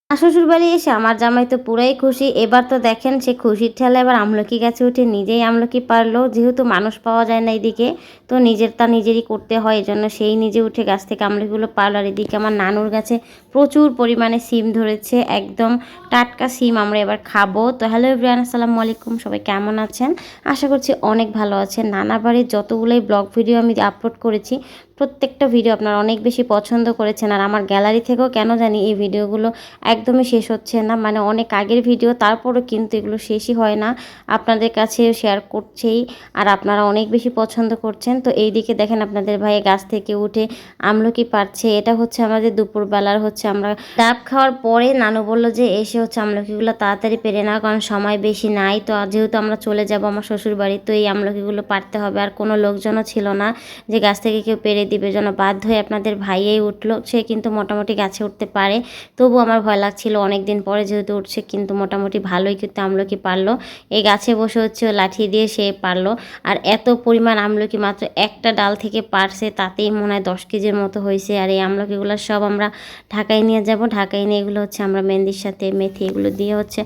শ্বশুরবাড়ি এসে আমার জামাই তো পুরাই খুশি। এবার তো দেখেন সে খুশির ঠেলায় এবার আমলকি গাছে উঠে নিজেই আমলকি পারলো। যেহেতু মানুষ পাওয়া যায় না এদিকে, তো নিজেরটা নিজেরই করতে হয়। এজন্য সেই নিজে উঠে গাছ থেকে আমলকিগুলো পারলো। আর এদিকে আমার নানুর গাছে প্রচুর পরিমাণে সিম ধরেছে, একদম টাটকা সিম আমরা এবার খাবো। তো হ্যালো এভরিওয়ান, আসসালামু আলাইকুম। সবাই কেমন আছেন? আশা করছি অনেক ভালো আছেন। নানা বাড়ির যতগুলোই ব্লগ ভিডিও আমি আপলোড করেছি, প্রত্যেকটা ভিডিও আপনারা অনেক বেশি পছন্দ করেছেন। আর আমার গ্যালারি থেকেও কেন জানি এই ভিডিওগুলো একদমই শেষ হচ্ছে না, মানে অনেক আগের ভিডিও, তারপরও কিন্তু এগুলো শেষই হয় না। আপনাদের কাছে শেয়ার করছেই, আর আপনারা অনেক বেশি পছন্দ করছেন। তো এই দিকে দেখেন আপনাদের ভাই গাছ থেকে উঠে আমলকি পারছে। এটা হচ্ছে আমাদের দুপুরবেলার হচ্ছে আমরা ডাব খাওয়ার পরে নানু বললো যে এসে হচ্ছে আমলকিগুলো তাড়াতাড়ি পেরে না, কারণ সময় বেশি নাই। তো যেহেতু আমরা চলে যাব আমার শ্বশুর বাড়ি, তো এই আমলকিগুলো পারতে হবে। আর কোনো লোকজনও ছিল না যে গাছ থেকে কেউ পেরে দিবে, যেন বাধ্য হয়ে আপনাদের ভাইয়েই উঠলো। সে কিন্তু মোটামুটি গাছে উঠতে পারে, তবু আমার ভয় লাগছিল অনেক দিন পরে যেহেতু উঠছে, কিন্তু মোটামুটি ভালোই কিন্তু আমলকি পারলো। এই গাছে বসে হচ্ছে লাঠি দিয়ে সে পারলো। আর এত পরিমাণ আমলকি মাত্র একটা ডাল থেকে পারছে, তাতেই মনে হয় 10 কেজির মতো হয়েছে। আর এই আমলকিগুলো সব আমরা ঢাকায় নিয়ে যাব। ঢাকায় নিয়ে এগুলো হচ্ছে আমরা মেহেন্দির সাথে মেথি এগুলো দিয়ে হচ্ছে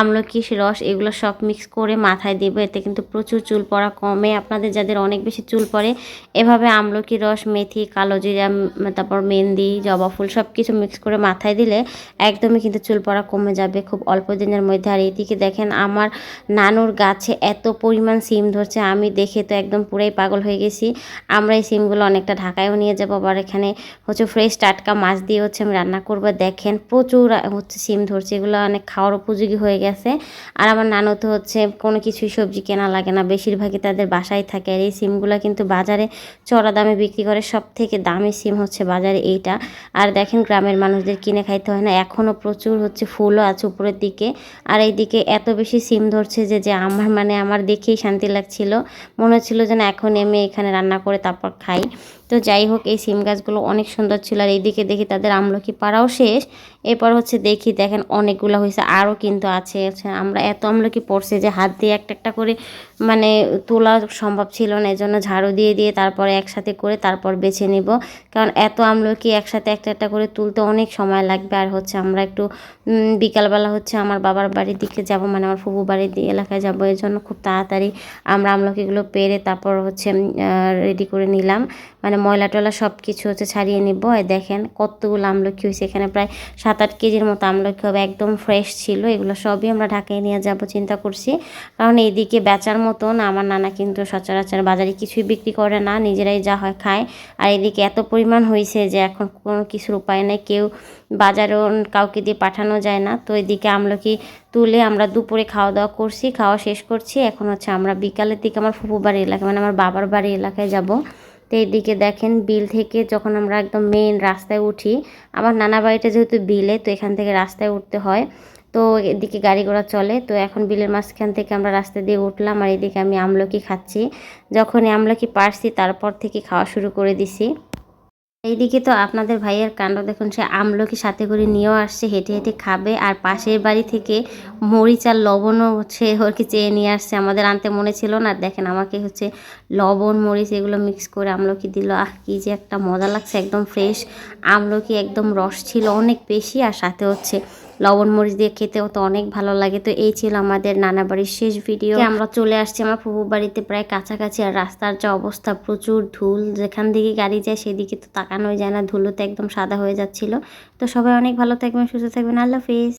আমলকি রস এগুলো সব মিক্স করে মাথায় দেবো। এতে কিন্তু প্রচুর চুল পড়া কমে। আপনাদের যাদের অনেক বেশি চুল পড়ে, এভাবে আমলকি রস, মেথি, কালো জিরা, তারপর মেহেন্দি, জবা ফুল সব কিছু মিক্স করে মাথায় দিলে একদমই কিন্তু চুল পড়া কমে যাবে খুব অল্প দিনের মধ্যে। আর এইদিকে দেখেন আমার নানুর গাছে এত পরিমাণ সিম ধরছে, আমি দেখে তো একদম পুরাই পাগল হয়ে গেছি। আমরা এই সিমগুলো অনেকটা ঢাকায়ও নিয়ে যাবো। আবার এখানে হচ্ছে ফ্রেশ টাটকা মাছ দিয়ে হচ্ছে আমি রান্না করবো। দেখেন প্রচুর হচ্ছে সিম ধরছে, এগুলো অনেক খাওয়ার উপযোগী হয়ে গেছে। আর আমার নানু তো হচ্ছে কোনো কিছুই সবজি কেনা লাগে না, বেশিরভাগই তাদের বাসায় থাকে। আর এই সিমগুলো কিন্তু বাজারে চড়া দামে বিক্রি করে, সব থেকে দামি সিম হচ্ছে বাজারে এইটা। আর দেখেন গ্রামের মানুষদের কিনে খাইতে হয় না। এখনও প্রচুর হচ্ছে ফুলও আছে উপরের দিকে। আর এইদিকে এত বেশি সিম ধরছে যে আমার আমার দেখেই শান্তি লাগছিল, মনে হচ্ছিল যে না এখন আমি এখানে রান্না করে তারপর খাই। তো যাই হোক, এই সিম গাছগুলো অনেক সুন্দর ছিল। আর এইদিকে দেখি তাদের আমলকি পাড়াও শেষ। এরপর হচ্ছে দেখি দেখেন অনেকগুলো হয়েছে, আরও কিন্তু আছে। আমরা এত আমলকি পড়ছে যে হাত দিয়ে একটা একটা করে মানে তোলা সম্ভব ছিল না, এজন্য ঝাড়ু দিয়ে দিয়ে তারপরে একসাথে করে তারপর বেছে নিব। কারণ এত আমলকি একসাথে একটা একটা করে তুলতে অনেক সময় লাগবে। আর হচ্ছে আমরা একটু বিকালবেলা হচ্ছে আমার বাবার বাড়ির দিকে যাব, মানে আমার ফুফু বাড়ির এলাকায় যাব। এর জন্য খুব তাড়াতাড়ি আমরা আমলকিগুলো পেরে তারপর হচ্ছে রেডি করে নিলাম, মানে ময়লা টয়লা সব কিছু হচ্ছে ছাড়িয়ে নিব। আর দেখেন কতগুলো আমলকি হয়েছে, এখানে প্রায় 7-8 কেজির মতো আমলকি হবে, একদম ফ্রেশ ছিল। এগুলো সবই আমরা ঢাকায় নিয়ে যাব চিন্তা করছি, কারণ এইদিকে বেচার মতন আমার নানা কিন্তু সচরাচর বাজারে কিছুই বিক্রি করে না, নিজেরাই যা হয় খায়। আর এদিকে এত পরিমাণ হয়েছে যে এখন কোনো কিছুর উপায় নেই, কেউ বাজারেও কাউকে দিয়ে পাঠানো যায় না। তো এদিকে আমলকি তুলে আমরা দুপুরে খাওয়া দাওয়া করছি, খাওয়া শেষ করছি। এখন হচ্ছে আমরা বিকালের দিকে আমার ফুফু বাড়ির এলাকায়, মানে আমার বাবার বাড়ির এলাকায় যাব। তো এইদিকে দেখেন বিল থেকে যখন আমরা একদম মেন রাস্তায় উঠি, আমার নানা বাড়িটা যেহেতু বিলে, তো এখান থেকে রাস্তায় উঠতে হয়। তো এদিকে গাড়ি ঘোড়া চলে, তো এখন বিলের মাঝখান থেকে আমরা রাস্তা দিয়ে উঠলাম। আর এদিকে আমি আমলকি খাচ্ছি। যখনই আমলকি পারছি তারপর থেকে খাওয়া শুরু করে দিছি। এইদিকে তো আপনাদের ভাইয়ের কাণ্ড দেখুন, সে আমলকি সাথে করে নিয়েও আসছে, হেঁটে হেঁটে খাবে। আর পাশের বাড়ি থেকে মরিচ আর লবণও হচ্ছে ওরকে চেয়ে নিয়ে আসছে, আমাদের আনতে মনে ছিল না। দেখেন আমাকে হচ্ছে লবণ মরিচ এগুলো মিক্স করে আমলকি দিল। কি যে একটা মজা লাগছে, একদম ফ্রেশ আমলকি, একদম রস ছিল অনেক বেশি। আর সাথে হচ্ছে লবণ মরিচ দিয়ে খেতেও তো অনেক ভালো লাগে। তো এই ছিল আমাদের নানা বাড়ির শেষ ভিডিও। আমরা চলে আসছি আমার ফুফু বাড়িতে প্রায় কাছাকাছি। আর রাস্তার যে অবস্থা, প্রচুর ধুল, যেখান দিকে গাড়ি যায় সেদিকে তো তাকানোই যায় না, ধুলোতে একদম সাদা হয়ে যাচ্ছিল। তো সবাই অনেক ভালো থাকবেন, সুস্থ থাকবেন, আল্লাহ হাফেজ।